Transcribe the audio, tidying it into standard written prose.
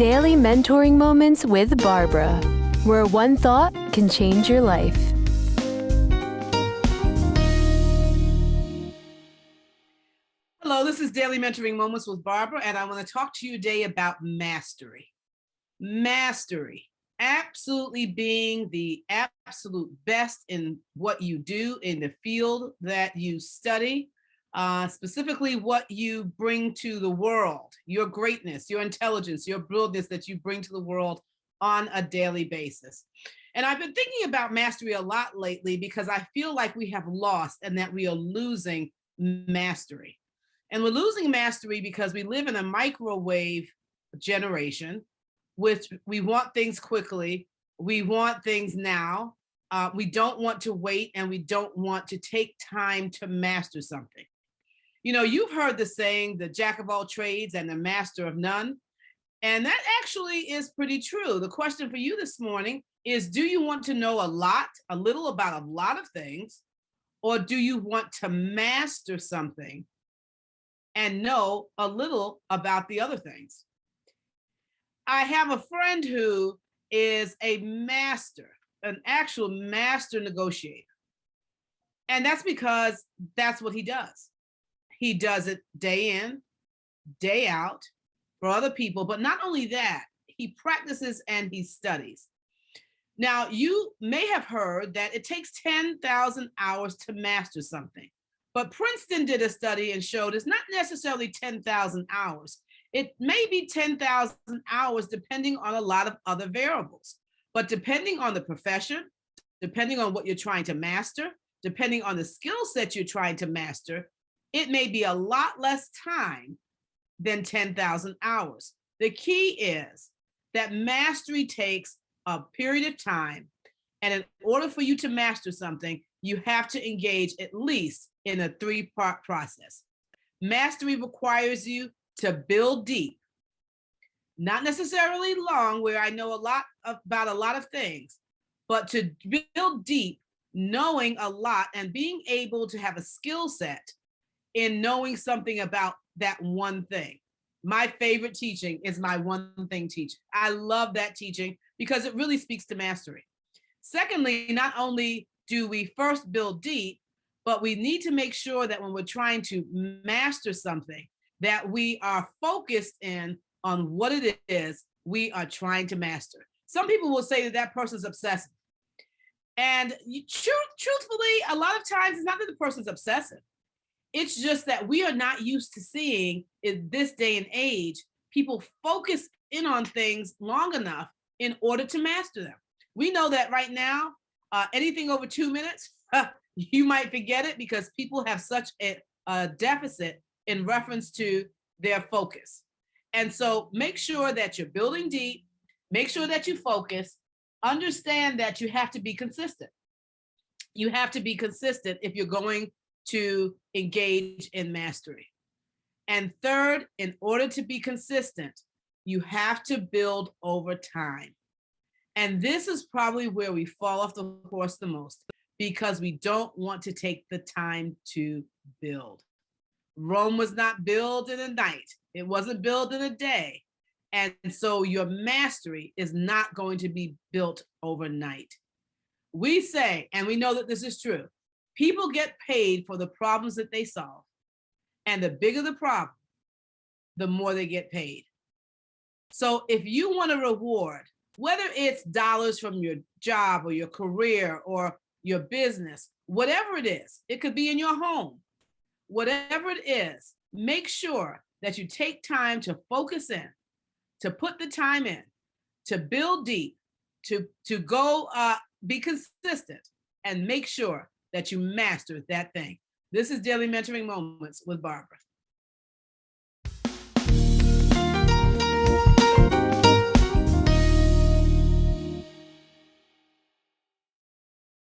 Daily Mentoring Moments with Barbara, where one thought can change your life. Hello, this is Daily Mentoring Moments with Barbara, and I want to talk to you today about mastery. Mastery, absolutely being the absolute best in what you do in the field that you study, specifically what you bring to the world, your greatness, your intelligence, your brilliance that you bring to the world on a daily basis. And I've been thinking about mastery a lot lately because I feel like we have lost and that we are losing mastery. And we're losing mastery because we live in a microwave generation, which we want things quickly. We want things now. We don't want to wait, and we don't want to take time to master something. You know, you've heard the saying, the jack of all trades and the master of none. And that actually is pretty true. The question for you this morning is, do you want to know a little about a lot of things, or do you want to master something and know a little about the other things? I have a friend who is a master, an actual master negotiator. And that's because that's what he does. He does it day in, day out for other people. But not only that, he practices and he studies. Now, you may have heard that it takes 10,000 hours to master something. But Princeton did a study and showed it's not necessarily 10,000 hours. It may be 10,000 hours depending on a lot of other variables. But depending on the profession, depending on what you're trying to master, depending on the skill set you're trying to master, it may be a lot less time than 10,000 hours. The key is that mastery takes a period of time. And in order for you to master something, you have to engage at least in a 3-part process. Mastery requires you to build deep, not necessarily long, where I know a lot about a lot of things, but to build deep, knowing a lot and being able to have a skill set in knowing something about that one thing. My favorite teaching is my one thing teaching. I love that teaching because it really speaks to mastery. Secondly, not only do we first build deep, but we need to make sure that when we're trying to master something, that we are focused in on what it is we are trying to master. Some people will say that that person's obsessive. And truthfully, a lot of times it's not that the person's obsessive. It's just that we are not used to seeing in this day and age, people focus in on things long enough in order to master them. We know that right now, anything over 2 minutes, you might forget it because people have such a deficit in reference to their focus. And so make sure that you're building deep, make sure that you focus, understand that you have to be consistent. You have to be consistent if you're going to engage in mastery. And third, in order to be consistent, you have to build over time. And this is probably where we fall off the horse the most because we don't want to take the time to build. Rome was not built in a night. It wasn't built in a day. And so your mastery is not going to be built overnight. We say, and we know that this is true, people get paid for the problems that they solve. And the bigger the problem, the more they get paid. So if you want a reward, whether it's dollars from your job or your career or your business, whatever it is, it could be in your home, whatever it is, make sure that you take time to focus in, to put the time in, to build deep, to go be consistent and make sure that you master that thing. This is Daily Mentoring Moments with Barbara.